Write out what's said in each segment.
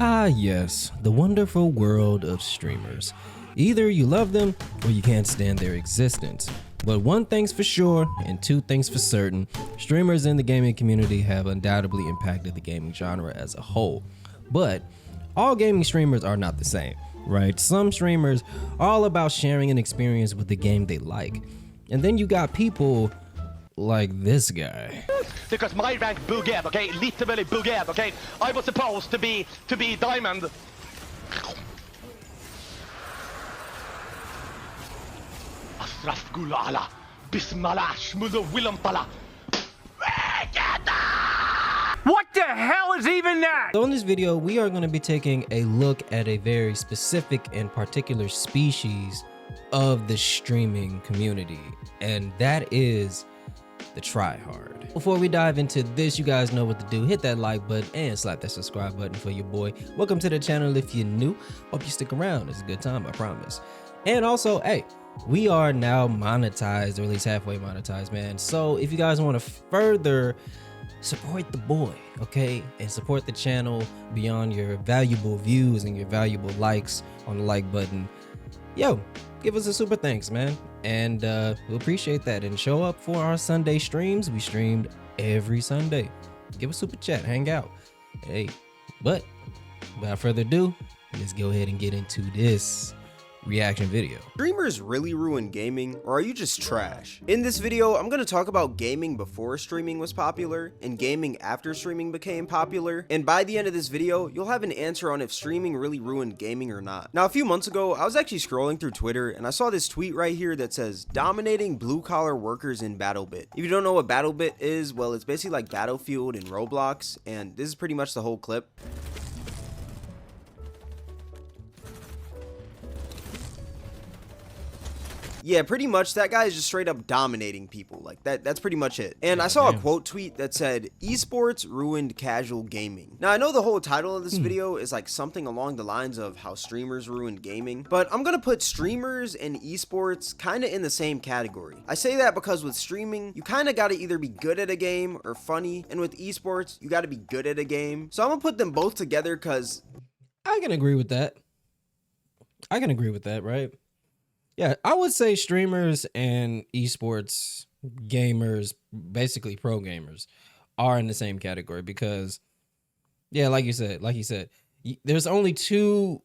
Ah, yes, the wonderful world of streamers. Either you love them or you can't stand their existence. But one thing's for sure, and two things for certain, streamers in the gaming community have undoubtedly impacted the gaming genre as a whole. But all gaming streamers are not the same, right? Some streamers are all about sharing an experience with the game they like. And then you got people like this guy. Because my rank bugged, okay? Literally bugged, okay? I was supposed to be diamond. Asraf Gulala, Bismillah, Shmuzo Willampala. What the hell is even that? So in this video, we are going to be taking a look at a very specific and particular species of the streaming community, and that is the tryhard. Before we dive into this, you guys know what to do. Hit that like button and slap that subscribe button for your boy. Welcome to the channel if you're new. Hope you stick around. It's a good time, I promise. And also, hey, we are now monetized, or at least halfway monetized, man. So if you guys want to further support the boy, okay, and support the channel beyond your valuable views and your valuable likes on the like button, yo, give us a super thanks, man, and we'll appreciate that. And show up for our Sunday streams. We streamed every Sunday. Give a super chat, hang out. Hey, but without further ado, let's go ahead and get into this reaction video. Streamers really ruin gaming, or are you just trash? In this video, I'm gonna talk about gaming before streaming was popular and gaming after streaming became popular, and by the end of this video, you'll have an answer on if streaming really ruined gaming or not. Now, a few months ago, I was actually scrolling through Twitter and I saw this tweet right here that says, "Dominating blue-collar workers in BattleBit." If you don't know what BattleBit is, well, it's basically like Battlefield and Roblox, and this is pretty much the whole clip. Yeah, pretty much that guy is just straight up dominating people. Like that's pretty much it. And I saw a quote tweet that said, "Esports ruined casual gaming." Now, I know the whole title of this video is like something along the lines of how streamers ruined gaming, but I'm gonna put streamers and esports kind of in the same category. I say that because with streaming, you kind of gotta either be good at a game or funny, and with esports, you gotta be good at a game. So I'm gonna put them both together because I can agree with that. I can agree with that, right? Yeah, I would say streamers and esports gamers, basically pro gamers, are in the same category because, yeah, like you said, there's only two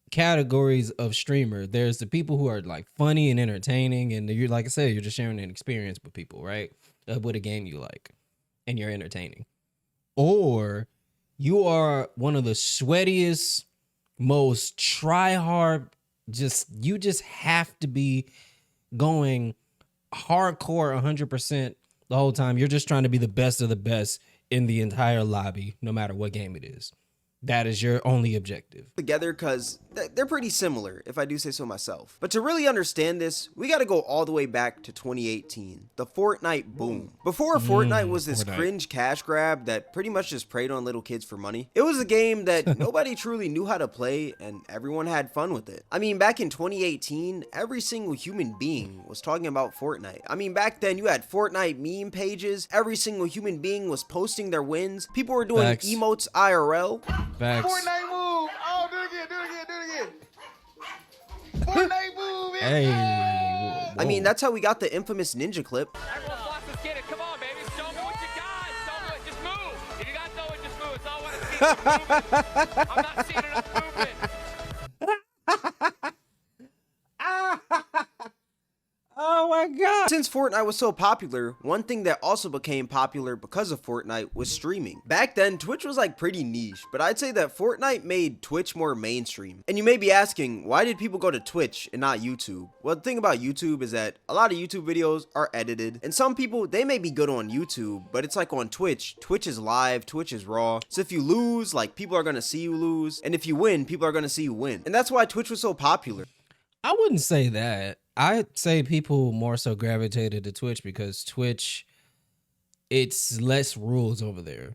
categories of streamer. There's the people who are like funny and entertaining, and you're, like I said, you're just sharing an experience with people, right? With a game you like, and you're entertaining. Or you are one of the sweatiest, most try-hard, you just have to be going hardcore 100% the whole time. You're just trying to be the best of the best in the entire lobby, no matter what game it is. That is your only objective. Together because they're pretty similar, if I do say so myself. But to really understand this, we got to go all the way back to 2018, the Fortnite boom. Before Fortnite was this cringe cash grab that pretty much just preyed on little kids for money, it was a game that nobody truly knew how to play and everyone had fun with it. I mean, back in 2018, every single human being was talking about Fortnite. I mean, back then you had Fortnite meme pages, every single human being was posting their wins, people were doing emotes IRL. Facts. Fortnite move! Oh, do it again! Fortnite move! Hey. I mean, that's how we got the infamous ninja clip. Everyone wants to get it. Come on, baby. Show me what you got. Show me what. Just move. If you got to know it, just move. It's all I want to see. Movement. I'm not seeing enough movement. Oh my God. Since Fortnite was so popular, one thing that also became popular because of Fortnite was streaming. Back then, Twitch was like pretty niche, but I'd say that Fortnite made Twitch more mainstream. And you may be asking, why did people go to Twitch and not YouTube? Well, the thing about YouTube is that a lot of YouTube videos are edited, and some people, they may be good on YouTube, but it's like on Twitch. Twitch is live, Twitch is raw. So if you lose, like people are gonna see you lose, and if you win, people are gonna see you win. And that's why Twitch was so popular. I wouldn't say that. I'd say people more so gravitated to Twitch because Twitch, it's less rules over there.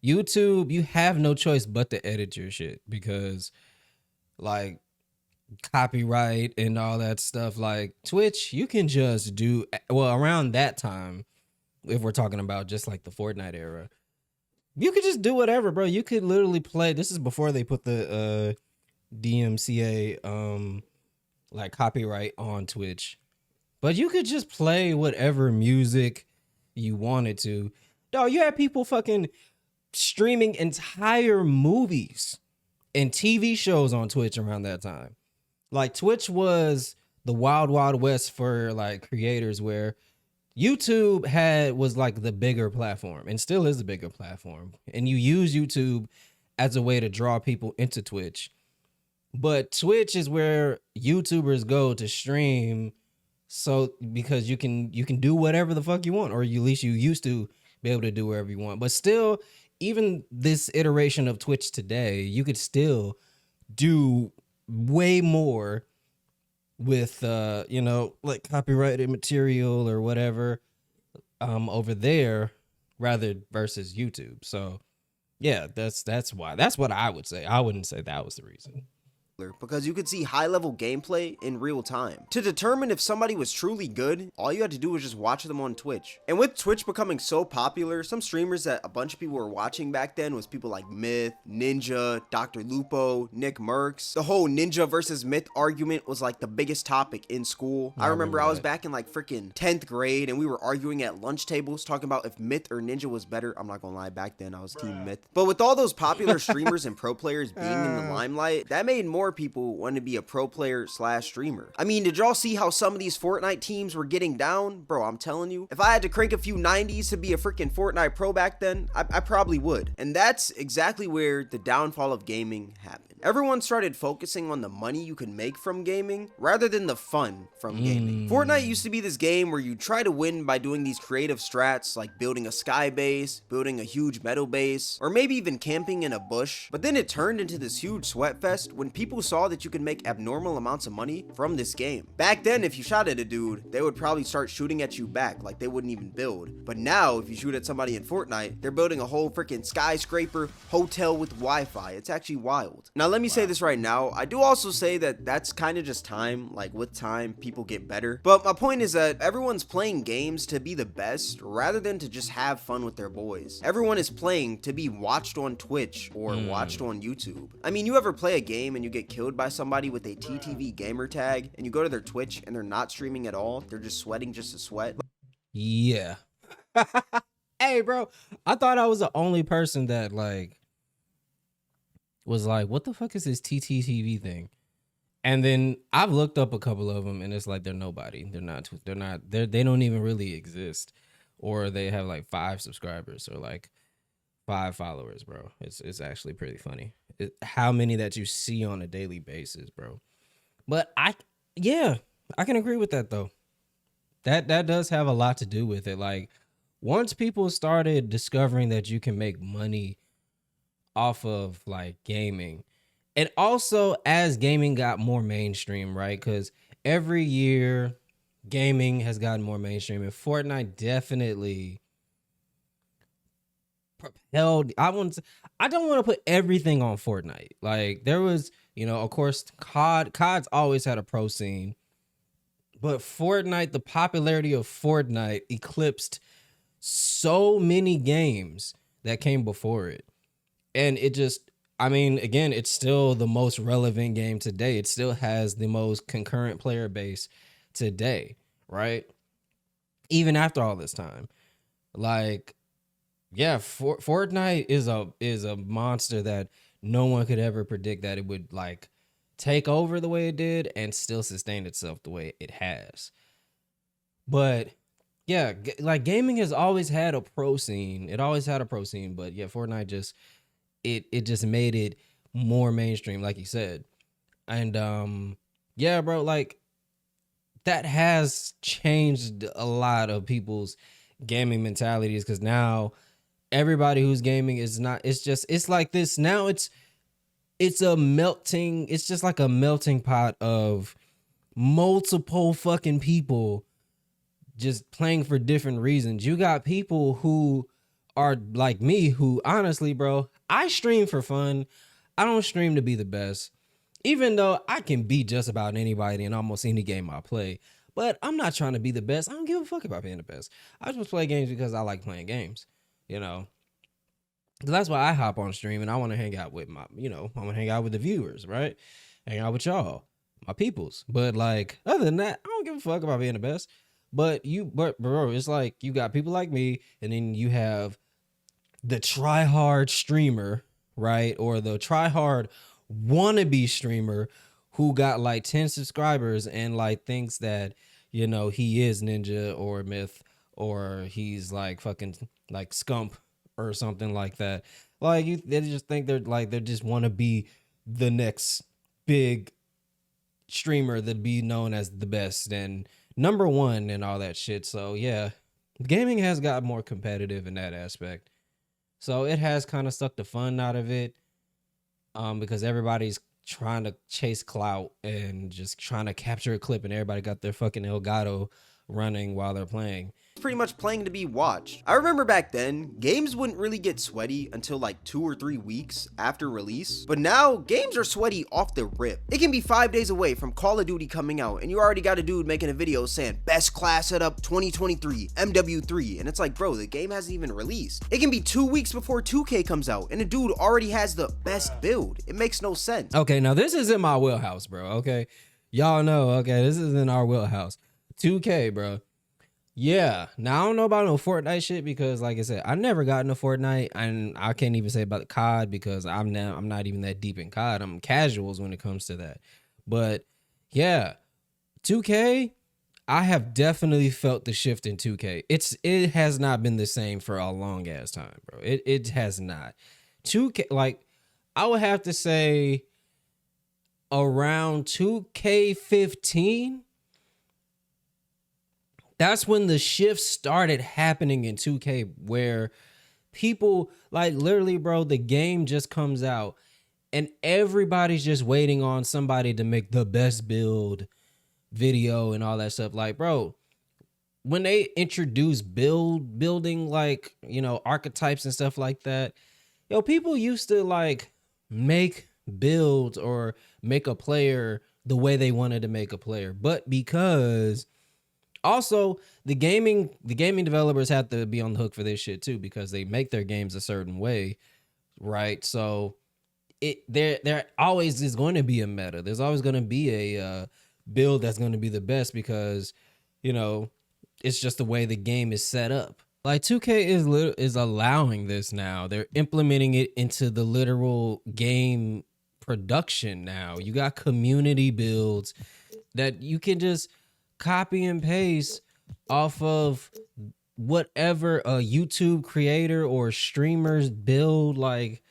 YouTube, you have no choice but to edit your shit because like copyright and all that stuff. Like Twitch, you can just do, well, around that time, if we're talking about just like the Fortnite era, You could just do whatever, bro. You could literally play. This is before they put the DMCA like copyright on Twitch. But you could just play whatever music you wanted to. Dog, you had people fucking streaming entire movies and TV shows on Twitch around that time. Like Twitch was the wild wild west for like creators, where YouTube was like the bigger platform and still is the bigger platform. And you use YouTube as a way to draw people into Twitch. But Twitch is where YouTubers go to stream, so because you can do whatever the fuck you want, or at least you used to be able to do whatever you want. But still, even this iteration of Twitch today, you could still do way more with like copyrighted material or whatever over there rather versus YouTube. So yeah, that's why. That's what I would say. I wouldn't say that was the reason. Because you could see high-level gameplay in real time. To determine if somebody was truly good, all you had to do was just watch them on Twitch. And with Twitch becoming so popular, some streamers that a bunch of people were watching back then was people like Myth, Ninja, Dr. Lupo, Nick Mercs. The whole Ninja versus Myth argument was like the biggest topic in school. I remember I was back in like freaking 10th grade and we were arguing at lunch tables talking about if Myth or Ninja was better. I'm not gonna lie, back then I was team Myth. But with all those popular streamers and pro players being in the limelight, that made more people want to be a pro player / streamer. I mean, did y'all see how some of these Fortnite teams were getting down? Bro, I'm telling you, if I had to crank a few 90s to be a freaking Fortnite pro back then, I probably would. And that's exactly where the downfall of gaming happened. Everyone started focusing on the money you could make from gaming rather than the fun from gaming. Fortnite used to be this game where you try to win by doing these creative strats like building a sky base, building a huge metal base, or maybe even camping in a bush. But then it turned into this huge sweat fest when people saw that you could make abnormal amounts of money from this game. Back then, if you shot at a dude, they would probably start shooting at you back like they wouldn't even build. But now, if you shoot at somebody in Fortnite, they're building a whole freaking skyscraper hotel with Wi-Fi. It's actually wild. Now, let me say this right now. I do also say that that's kind of just time. Like with time, people get better. But my point is that everyone's playing games to be the best rather than to just have fun with their boys. Everyone is playing to be watched on Twitch or watched on YouTube. I mean, you ever play a game and you get killed by somebody with a TTV gamer tag and you go to their Twitch and they're not streaming at all? They're just sweating just to sweat. Yeah. Hey, bro, I thought I was the only person that like was like, what the fuck is this TTTV thing? And then I've looked up a couple of them and it's like they're nobody. They don't even really exist. Or they have like 5 subscribers or like 5 followers, bro. It's actually pretty funny. How many that you see on a daily basis, bro. But I can agree with that though. That does have a lot to do with it. Like once people started discovering that you can make money off of like gaming, and also as gaming got more mainstream, right? Because every year gaming has gotten more mainstream, and Fortnite definitely propelled. I don't want to put everything on Fortnite. Like there was, of course, COD's always had a pro scene, but Fortnite, the popularity of Fortnite eclipsed so many games that came before it. And it just, I mean, again, it's still the most relevant game today. It still has the most concurrent player base today, right? Even after all this time. Like, yeah, Fortnite is a monster that no one could ever predict that it would like take over the way it did and still sustain itself the way it has. But yeah, like gaming has always had a pro scene. It always had a pro scene, but yeah, Fortnite just it just made it more mainstream, like you said. And yeah, bro, like that has changed a lot of people's gaming mentalities, because now everybody who's gaming is not, it's like this now. It's just like a melting pot of multiple fucking people just playing for different reasons. You got people who are like me, who honestly, bro, I stream for fun. I don't stream to be the best, even though I can beat just about anybody in almost any game I play. But I'm not trying to be the best. I don't give a fuck about being the best. I just play games because I like playing games, that's why I hop on stream and I want to hang out with my, I want to hang out with the viewers, right? Hang out with y'all, my peoples. But like, other than that, I don't give a fuck about being the best. But bro, it's like you got people like me, and then you have the try hard streamer, right? Or the try hard wannabe streamer who got like 10 subscribers and like thinks that, he is Ninja or Myth, or he's like fucking like Scump or something like that. Like they just think they just want to be the next big streamer that be known as the best and number one and all that shit. So yeah, gaming has got more competitive in that aspect. So it has kind of sucked the fun out of it, because everybody's trying to chase clout and just trying to capture a clip, and everybody got their fucking Elgato running while they're playing. Pretty much playing to be watched. I remember back then, games wouldn't really get sweaty until like 2 or 3 weeks after release, but now games are sweaty off the rip. It can be 5 days away from Call of Duty coming out, and you already got a dude making a video saying best class setup 2023 MW3, and it's like, bro, the game hasn't even released. It can be 2 weeks before 2K comes out, and a dude already has the best build. It makes no sense. Okay, now this is in my wheelhouse, bro. Okay, y'all know. Okay, this is in our wheelhouse. 2K, bro. Yeah, now I don't know about no Fortnite shit because, like I said, I never got into Fortnite, and I can't even say about the COD because I'm not even that deep in COD. I'm casuals when it comes to that. But yeah, 2K, I have definitely felt the shift in 2K. It has not been the same for a long ass time, bro. It has not. 2K, like, I would have to say around 2K15. That's when the shift started happening in 2K, where people, like, literally, bro, the game just comes out and everybody's just waiting on somebody to make the best build video and all that stuff. Like, bro, when they introduce building, like, archetypes and stuff like that, people used to like make builds or make a player the way they wanted to make a player. But because also, the gaming developers have to be on the hook for this shit too, because they make their games a certain way, right? So there always is going to be a meta. There's always going to be a build that's going to be the best because, it's just the way the game is set up. Like 2K is allowing this now. They're implementing it into the literal game production now. You got community builds that you can just copy and paste off of whatever a YouTube creator or streamers build. Like,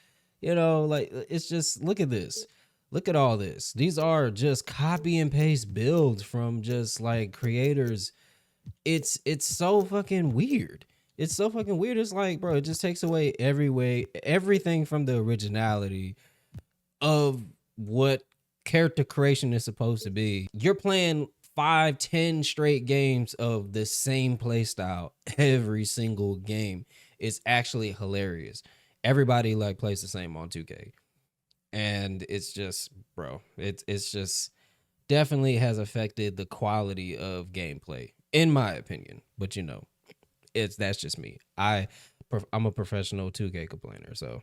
it's just, look at this. Look at all this. These are just copy and paste builds from just like creators. It's so fucking weird. It's so fucking weird. It's like, bro, it just takes away everything from the originality of what character creation is supposed to be. You're playing 5-10 straight games of the same play style every single game. It's actually hilarious. Everybody like plays the same on 2K, and it's just, bro, it's just definitely has affected the quality of gameplay, in my opinion. But that's just me. I'm a professional 2K complainer, so.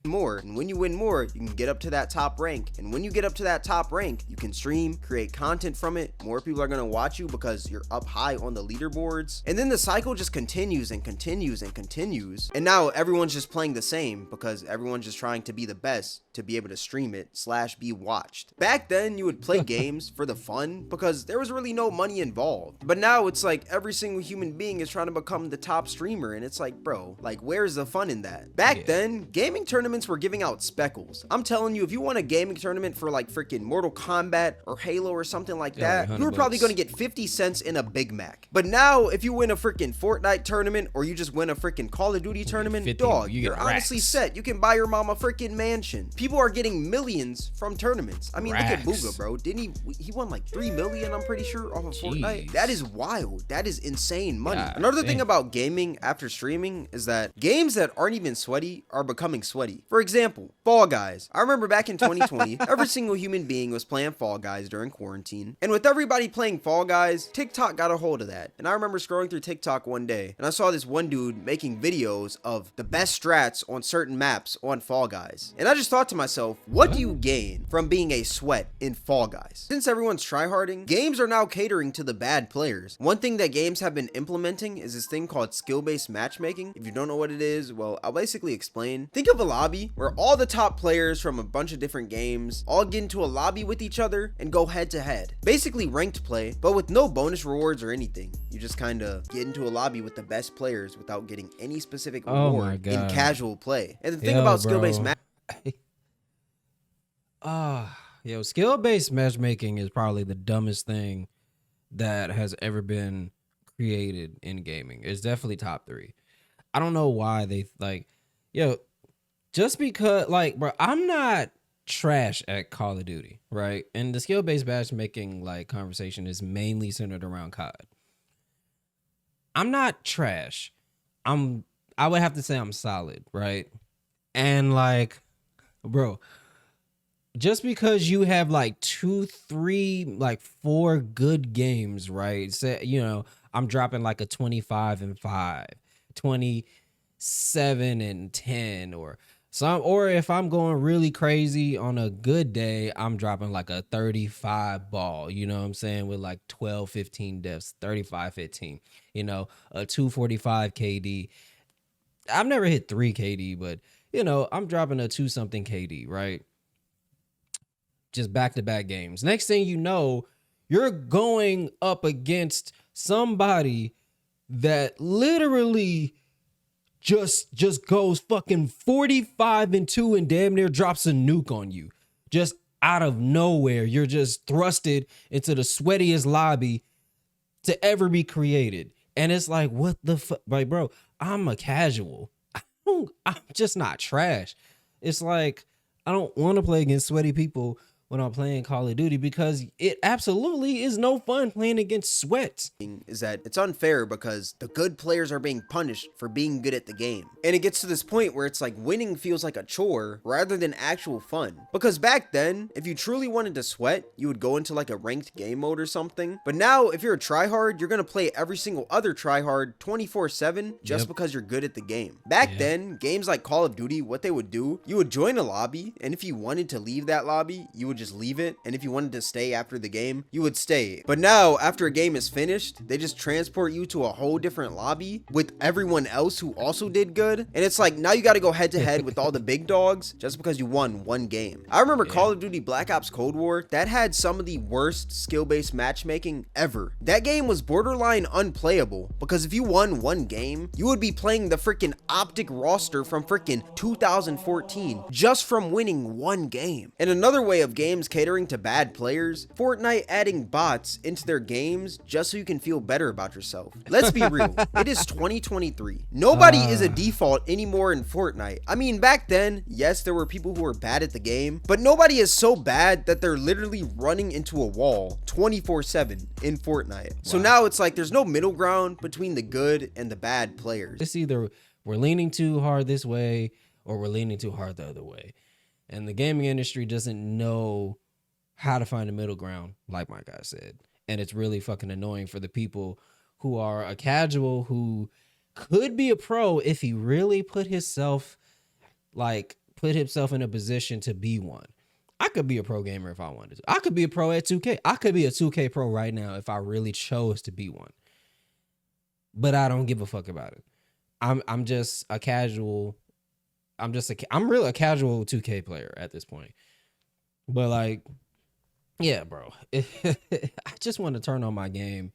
More, and when you win more, you can get up to that top rank, and when you get up to that top rank, you can stream, create content from it. More people are going to watch you because you're up high on the leaderboards, and then the cycle just continues and continues and continues, and now everyone's just playing the same because everyone's just trying to be the best to be able to stream it / be watched. Back then, you would play games for the fun because there was really no money involved, but now it's like every single human being is trying to become the top streamer, and it's like, bro, like, where's the fun in that? Back then, gaming tournaments were giving out speckles. I'm telling you, if you won a gaming tournament for like freaking Mortal Kombat or Halo or something like that, you were probably going to get 50 cents in a Big Mac. But now, if you win a freaking Fortnite tournament or you just win a freaking Call of Duty tournament, 50, dog, you you're honestly set. You can buy your mom a freaking mansion. People are getting millions from tournaments. I mean, look at Booga, bro. Didn't he won like 3 million, I'm pretty sure, off of Fortnite? That is wild. That is insane money. Another thing about gaming after streaming is that games that aren't even sweaty are becoming sweaty. lobby. For example, Fall Guys. I remember back in 2020, every single human being was playing Fall Guys during quarantine. And with everybody playing Fall Guys, TikTok got a hold of that. And I remember scrolling through TikTok one day, and I saw this one dude making videos of the best strats on certain maps on Fall Guys. And I just thought to myself, what do you gain from being a sweat in Fall Guys? Since everyone's tryharding, games are now catering to the bad players. One thing that games have been implementing is this thing called skill-based matchmaking. If you don't know what it is, well, I'll basically explain. Think of a lobby where all the top players from a bunch of different games all get into a lobby with each other and go head to head. Basically ranked play, but with no bonus rewards or anything. You just kind of get into a lobby with the best players without getting any specific reward in casual play. And the thing about skill-based skill-based matchmaking is probably the dumbest thing that has ever been created in gaming. It's definitely top 3. I don't know why they just because bro, I'm not trash at Call of Duty, right? And the skill-based matchmaking conversation is mainly centered around COD. I'm not trash. I would have to say I'm solid, right? And bro, just because you have 2, 3, 4 good games, right? Say, I'm dropping a 25-5, 27-10, or if I'm going really crazy on a good day, I'm dropping a 35 ball, you know what I'm saying? With 12, 15 deaths, 35, 15, a 245 KD. I've never hit 3 KD, but I'm dropping a 2 something KD, right? Just back-to-back games. Next thing you know, you're going up against somebody that literally just goes fucking 45-2 and damn near drops a nuke on you. Just out of nowhere, you're just thrusted into the sweatiest lobby to ever be created. And it's what the fuck? Bro, I'm a casual. I'm just not trash. It's I don't want to play against sweaty people when I'm playing Call of Duty because it absolutely is no fun playing against sweats. Is that it's unfair because the good players are being punished for being good at the game. And it gets to this point where it's winning feels like a chore rather than actual fun. Because back then, if you truly wanted to sweat, you would go into a ranked game mode or something. But now, if you're a tryhard, you're gonna play every single other tryhard 24/7 just because you're good at the game. Back then, games like Call of Duty, what they would do, you would join a lobby, and if you wanted to leave that lobby, you would just leave it, and if you wanted to stay after the game, you would stay. But now, after a game is finished, they just transport you to a whole different lobby with everyone else who also did good, and it's now you gotta go head to head with all the big dogs just because you won one game. I remember Call of Duty Black Ops Cold War, that had some of the worst skill-based matchmaking ever. That game was borderline unplayable because if you won one game, you would be playing the freaking Optic roster from freaking 2014 just from winning one game. And another way of games catering to bad players, Fortnite adding bots into their games just so you can feel better about yourself. Let's be real, it is 2023. Nobody is a default anymore in Fortnite. I mean, back then, yes, there were people who were bad at the game, but nobody is so bad that they're literally running into a wall 24/7 in Fortnite. So now it's there's no middle ground between the good and the bad players. It's either we're leaning too hard this way or we're leaning too hard the other way. And the gaming industry doesn't know how to find a middle ground, like my guy said. And it's really fucking annoying for the people who are a casual who could be a pro if he really put himself in a position to be one. I could be a pro gamer if I wanted to. I could be a pro at 2K. I could be a 2K pro right now if I really chose to be one. But I don't give a fuck about it. I'm just a casual. I'm really a casual 2K player at this point. But yeah, bro. I just want to turn on my game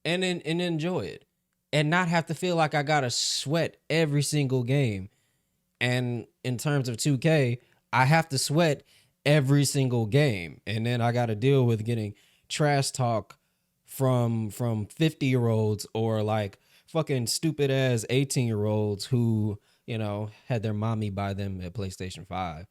and enjoy it and not have to feel like I gotta sweat every single game. And in terms of 2K, I have to sweat every single game, and then I got to deal with getting trash talk from 50-year-olds or fucking stupid ass 18-year-olds who had their mommy buy them a PlayStation 5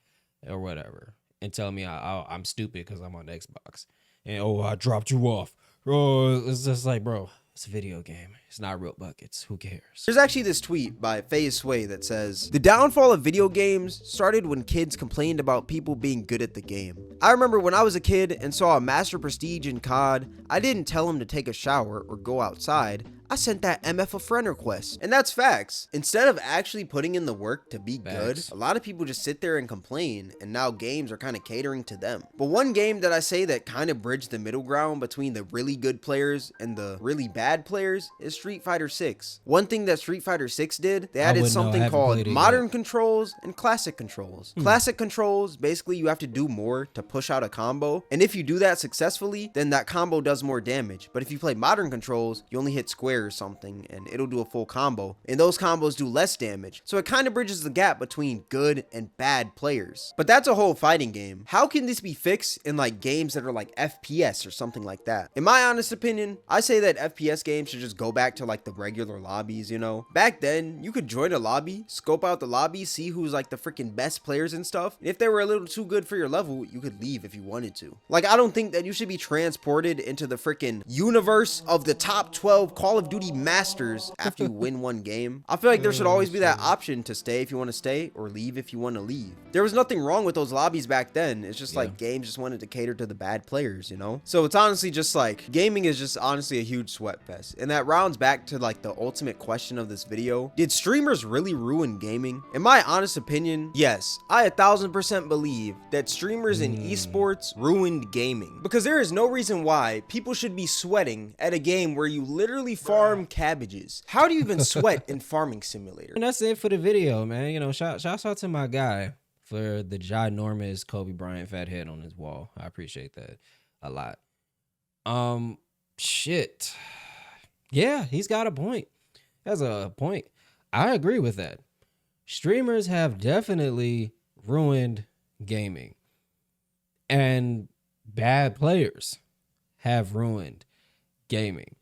or whatever and tell me I'm stupid because I'm on Xbox and I dropped you off. Bro, it's just bro, It's a video game. It's not real buckets. Who cares? There's actually this tweet by FaZe Sway that says, "The downfall of video games started when kids complained about people being good at the game. I remember when I was a kid and saw a Master Prestige in COD, I didn't tell him to take a shower or go outside. I sent that MF a friend request." And that's facts. Instead of actually putting in the work to be good, Facts. a lot of people just sit there and complain, and now games are kind of catering to them. But one game that I say that kind of bridged the middle ground between the really good players and the really bad players is Street Fighter 6. One thing that Street Fighter 6 did, they added wouldn't know. I something haven't called played it modern yet. controls and classic controls. Classic controls, basically you have to do more to push out a combo, and if you do that successfully, then that combo does more damage. But if you play modern controls, you only hit square or something and it'll do a full combo, and those combos do less damage. So it kind of bridges the gap between good and bad players. But that's a whole fighting game. How can this be fixed in like games that are like FPS or something like that? In my honest opinion, I say that FPS games should just go back to like the regular lobbies, you know? Back then, you could join a lobby, scope out the lobby, see who's like the freaking best players and stuff. And if they were a little too good for your level, you could leave if you wanted to. Like, I don't think that you should be transported into the freaking universe of the top 12 Call of Duty Masters after you win one game. I feel like there should always be that option to stay if you want to stay or leave if you want to leave. There was nothing wrong with those lobbies back then. It's just like games just wanted to cater to the bad players, you know? So it's honestly just like gaming is just honestly a huge sweat fest. And that rounds back to like the ultimate question of this video. Did streamers really ruin gaming? In my honest opinion, yes. I 1000% believe that streamers in esports ruined gaming, because there is no reason why people should be sweating at a game where you literally farm cabbages. How do you even sweat in Farming Simulator? And that's it for the video, man. You know, shouts out to my guy for the ginormous Kobe Bryant fat head on his wall. I appreciate that a lot. Shit. Yeah, he's got a point. That's a point. I agree with that. Streamers have definitely ruined gaming. And bad players have ruined gaming.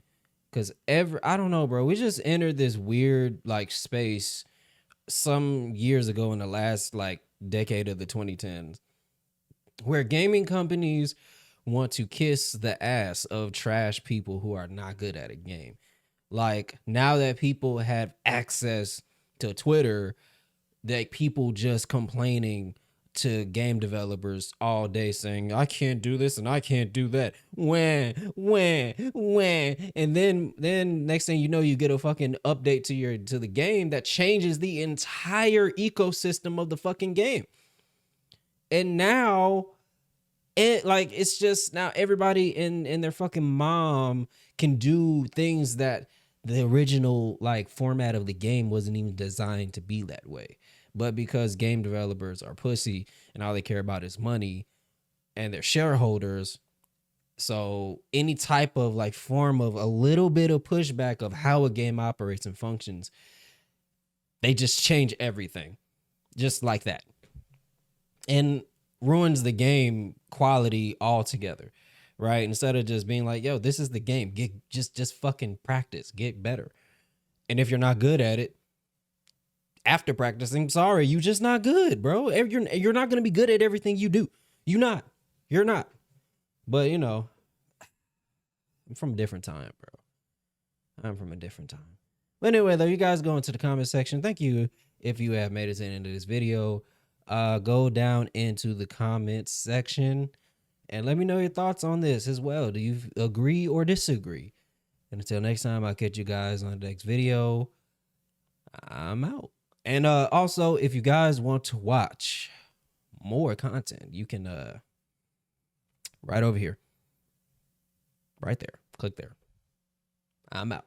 Because I don't know, bro. We just entered this weird like space some years ago in the last like decade of the 2010s where gaming companies want to kiss the ass of trash people who are not good at a game. Like, now that people have access to Twitter, that people just complaining to game developers all day saying, I can't do this and I can't do that. When. And then next thing you know, you get a fucking update to the game that changes the entire ecosystem of the fucking game. And now it's just now everybody in their fucking mom can do things that the original like format of the game wasn't even designed to be that way. But because game developers are pussy and all they care about is money and their shareholders, so any type of like form of a little bit of pushback of how a game operates and functions, they just change everything just like that. And ruins the game quality altogether, right? Instead of just being like, yo, this is the game. Just fucking practice, get better. And if you're not good at it, after practicing, sorry, you just not good, bro. You're not gonna be good at everything you do. You're not. But you know, I'm from a different time, bro. I'm from a different time. But anyway, though, you guys go into the comment section. Thank you if you have made it to the end of this video. Go down into the comments section and let me know your thoughts on this as well. Do you agree or disagree? And until next time, I'll catch you guys on the next video. I'm out. And also, if you guys want to watch more content, you can right over here. Right there. Click there. I'm out.